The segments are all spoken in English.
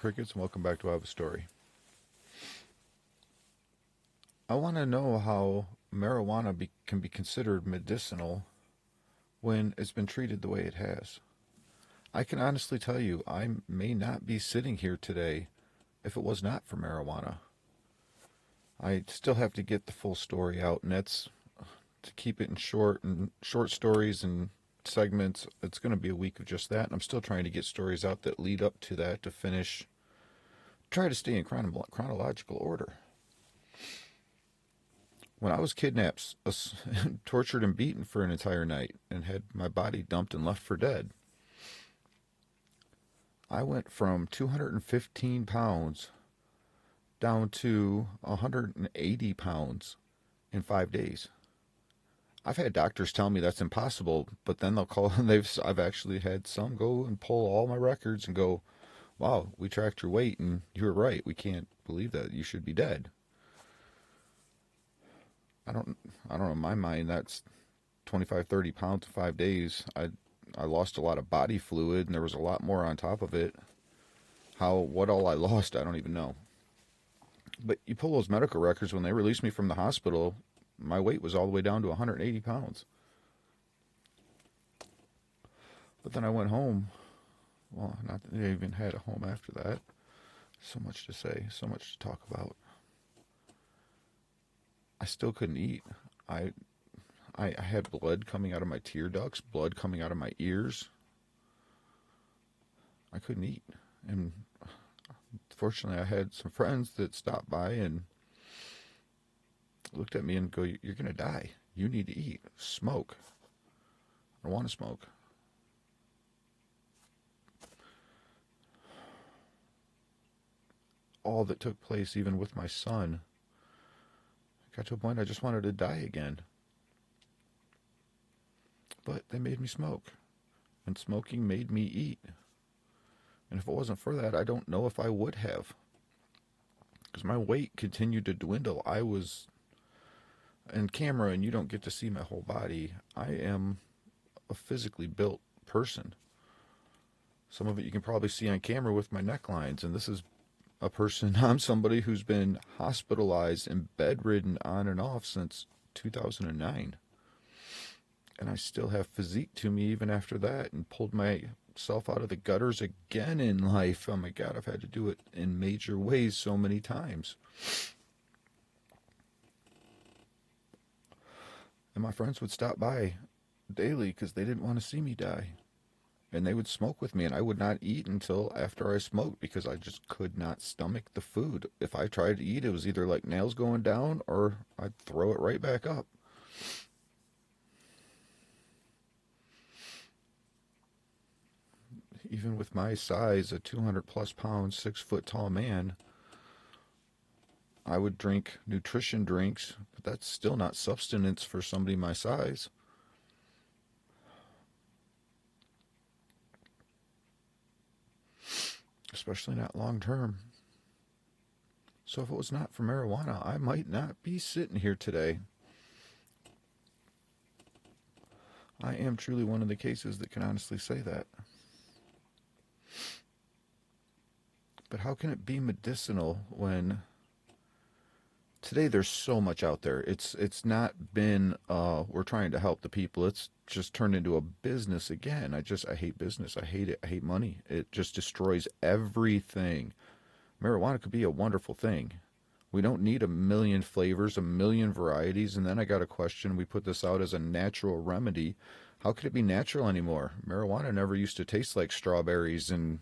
Crickets, and welcome back to I Have a Story. I want to know how marijuana can be considered medicinal when it's been treated the way it has. I can honestly tell you, I may not be sitting here today if it was not for marijuana. I still have to get the full story out, and that's to keep it in short stories and segments. It's going to be a week of just that, and I'm still trying to get stories out that lead up to that to finish. Try to stay in chronological order. When I was kidnapped, tortured, and beaten for an entire night, and had my body dumped and left for dead, I went from 215 pounds down to 180 pounds in 5 days. I've had doctors tell me that's impossible, but then they'll call and I've actually had some go and pull all my records and go, "Wow, we tracked your weight and you were right. We can't believe that. You should be dead." I don't know, in my mind that's 25, 30 pounds in 5 days. I lost a lot of body fluid and there was a lot more on top of it. What all I lost, I don't even know. But you pull those medical records, when they released me from the hospital, my weight was all the way down to 180 pounds. But then I went home. Well, not that I even had a home after that. So much to say, so much to talk about. I still couldn't eat. I had blood coming out of my tear ducts, blood coming out of my ears. I couldn't eat. And fortunately, I had some friends that stopped by and looked at me and go, "You're going to die. You need to eat. Smoke." I don't want to smoke. All that took place, even with my son, got to a point I just wanted to die again. But they made me smoke. And smoking made me eat. And if it wasn't for that, I don't know if I would have. Because my weight continued to dwindle. I was in camera, and you don't get to see my whole body. I am a physically built person. Some of it you can probably see on camera with my necklines. And this is a person, I'm somebody who's been hospitalized and bedridden on and off since 2009. And I still have physique to me even after that, and pulled myself out of the gutters again in life. Oh my God, I've had to do it in major ways so many times. And my friends would stop by daily because they didn't want to see me die. And they would smoke with me, and I would not eat until after I smoked because I just could not stomach the food. If I tried to eat, it was either like nails going down or I'd throw it right back up. Even with my size, a 200 plus pound, 6 foot tall man, I would drink nutrition drinks, but that's still not substance for somebody my size. Especially not long term. So if it was not for marijuana, I might not be sitting here today. I am truly one of the cases that can honestly say that. But how can it be medicinal when today there's so much out there? It's not been we're trying to help the people. It's just turned into a business again. I hate business. I hate it. I hate money. It just destroys everything. Marijuana could be a wonderful thing. We don't need a million flavors, a million varieties. And then I got a question. We put this out as a natural remedy. How could it be natural anymore? Marijuana never used to taste like strawberries and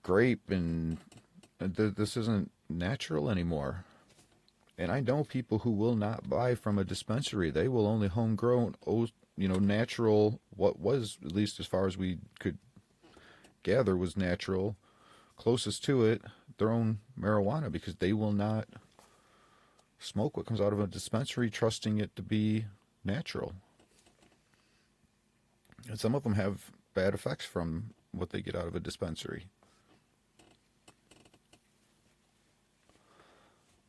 grape, and this isn't natural anymore. And I know people who will not buy from a dispensary. They will only homegrown, natural, what was, at least as far as we could gather, was natural, closest to it, their own marijuana, because they will not smoke what comes out of a dispensary, trusting it to be natural. And some of them have bad effects from what they get out of a dispensary.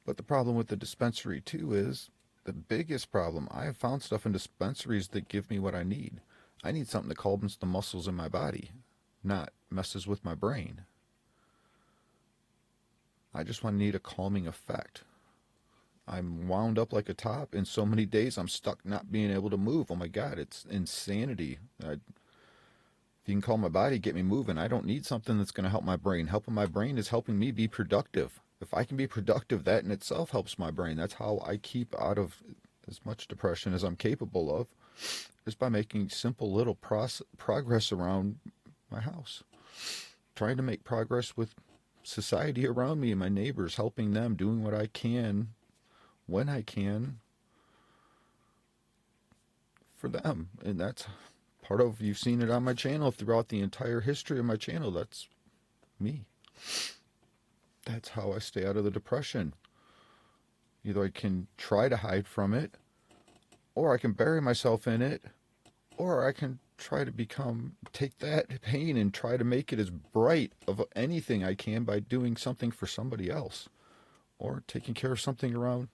But the problem with the dispensary, too, is the biggest problem. I have found stuff in dispensaries that give me what I need. I need something that calms the muscles in my body, not messes with my brain. I just want to need a calming effect. I'm wound up like a top. In so many days, I'm stuck not being able to move. Oh my God, it's insanity. If you can calm my body, get me moving. I don't need something that's going to help my brain. Helping my brain is helping me be productive. If I can be productive, that in itself helps my brain. That's how I keep out of as much depression as I'm capable of, is by making simple little progress around my house. Trying to make progress with society around me and my neighbors, helping them, doing what I can when I can for them. And that's part of, you've seen it on my channel throughout the entire history of my channel. That's me. That's how I stay out of the depression. Either I can try to hide from it, or I can bury myself in it, or I can try to take that pain and try to make it as bright of anything I can by doing something for somebody else, or taking care of something around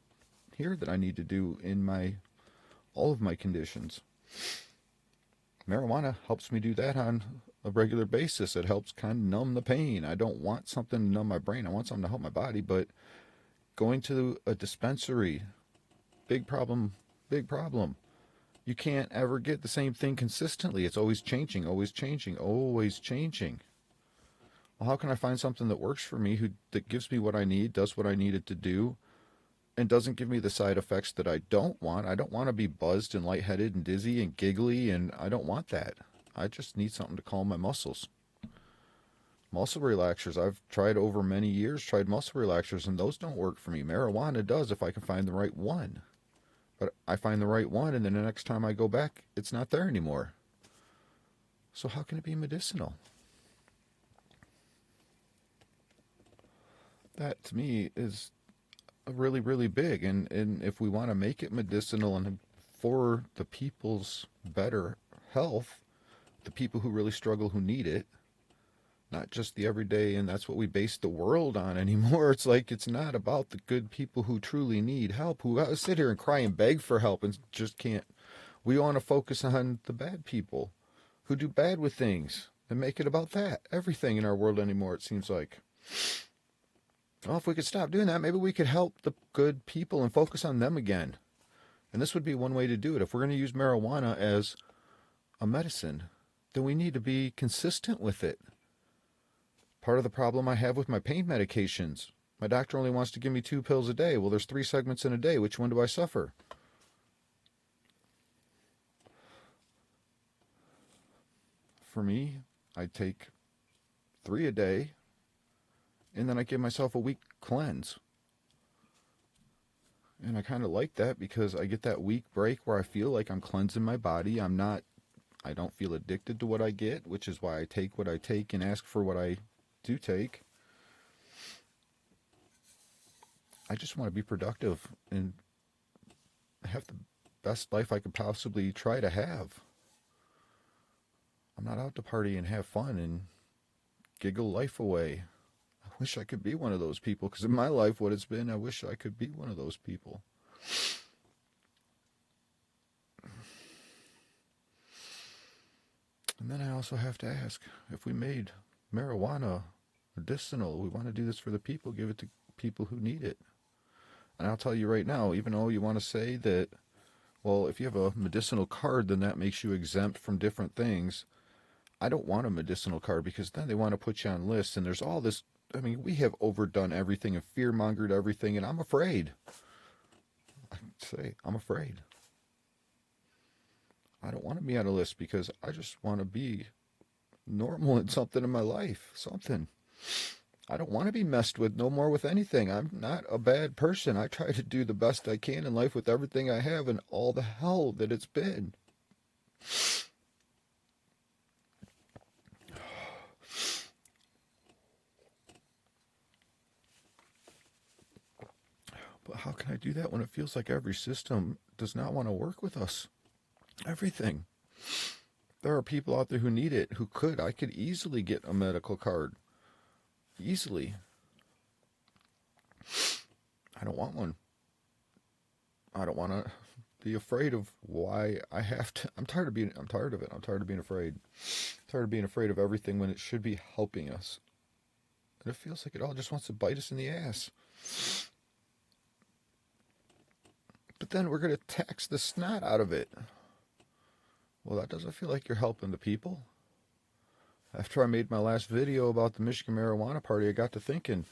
here that I need to do in all of my conditions. Marijuana helps me do that on a regular basis. It helps kind of numb the pain. I don't want something to numb my brain. I want something to help my body, but going to a dispensary, big problem, big problem. You can't ever get the same thing consistently. It's always changing, always changing, always changing. Well, how can I find something that works for me, that gives me what I need, does what I need it to do, and doesn't give me the side effects that I don't want? I don't want to be buzzed and lightheaded and dizzy and giggly, and I don't want that. I just need something to calm my muscles. Muscle relaxers, I've tried over many years, tried muscle relaxers, and those don't work for me. Marijuana does if I can find the right one. But I find the right one, and then the next time I go back, it's not there anymore. So how can it be medicinal? That, to me, is really, really big. And if we want to make it medicinal and for the people's better health, the people who really struggle, who need it, not just the everyday, and that's what we base the world on anymore. It's like, it's not about the good people who truly need help, who sit here and cry and beg for help and just can't. We want to focus on the bad people who do bad with things and make it about that. Everything in our world anymore, it seems like. Well, if we could stop doing that, maybe we could help the good people and focus on them again. And this would be one way to do it. If we're going to use marijuana as a medicine, then we need to be consistent with it. Part of the problem I have with my pain medications, my doctor only wants to give me 2 pills a day. Well, there's 3 segments in a day. Which one do I suffer? For me, I take 3 a day, and then I give myself a week cleanse. And I kind of like that because I get that week break where I feel like I'm cleansing my body. I don't feel addicted to what I get, which is why I take what I take and ask for what I do take. I just want to be productive and have the best life I could possibly try to have. I'm not out to party and have fun and giggle life away. I wish I could be one of those people, because in my life, what it's been, I wish I could be one of those people. And then I also have to ask, if we made marijuana medicinal, we want to do this for the people, give it to people who need it. And I'll tell you right now, even though you want to say that, well, if you have a medicinal card, then that makes you exempt from different things. I don't want a medicinal card, because then they want to put you on lists, and there's all this. I mean, we have overdone everything and fear-mongered everything, and I'm afraid. I'm afraid. I don't want to be on a list, because I just want to be normal in something in my life. Something. I don't want to be messed with no more with anything. I'm not a bad person. I try to do the best I can in life with everything I have, and all the hell that it's been. But how can I do that when it feels like every system does not want to work with us? Everything. There are people out there who need it, who could. I could easily get a medical card. Easily. I don't want one. I don't want to be afraid of why I have to. I'm tired of it. I'm tired of being afraid. I'm tired of being afraid of everything when it should be helping us. And it feels like it all just wants to bite us in the ass. But then we're going to tax the snot out of it. Well, that doesn't feel like you're helping the people. After I made my last video about the Michigan Marijuana Party, I got to thinking,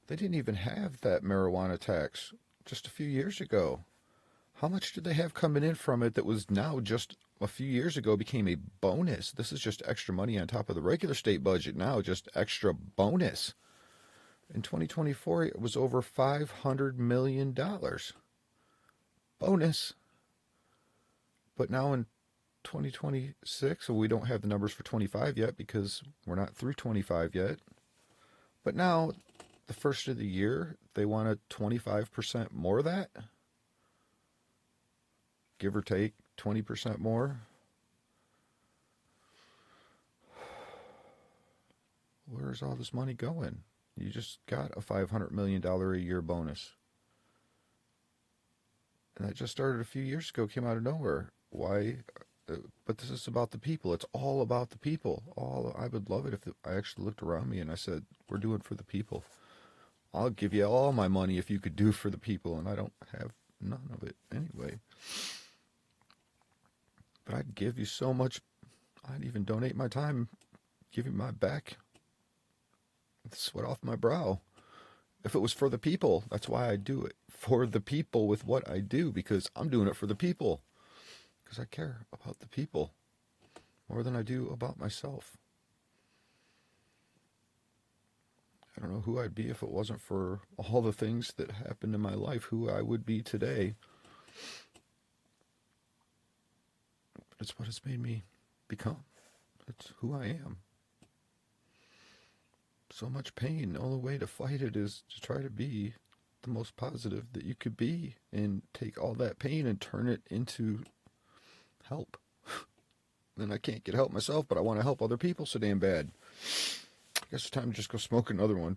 they didn't even have that marijuana tax just a few years ago. How much did they have coming in from it that was now just a few years ago became a bonus? This is just extra money on top of the regular state budget now, just extra bonus. In 2024, it was over $500 million. Bonus. But now in 2026, so we don't have the numbers for 25 yet because we're not through 25 yet. But now, the first of the year, they want a 25% more of that. Give or take 20% more. Where's all this money going? You just got a $500 million a year bonus. And that just started a few years ago, came out of nowhere. Why? But this is about the people. It's all about the people. I would love it if I actually looked around me and I said, we're doing for the people. I'll give you all my money if you could do for the people, and I don't have none of it anyway. But I'd give you so much. I'd even donate my time, give you my back, sweat off my brow. If it was for the people, that's why I do it. For the people with what I do, because I'm doing it for the people. Because I care about the people more than I do about myself. I don't know who I'd be if it wasn't for all the things that happened in my life, who I would be today. It's what it's made me become. It's who I am. So much pain. The only way to fight it is to try to be the most positive that you could be and take all that pain and turn it into help. Then I can't get help myself, but I want to help other people so damn bad. I guess it's time to just go smoke another one.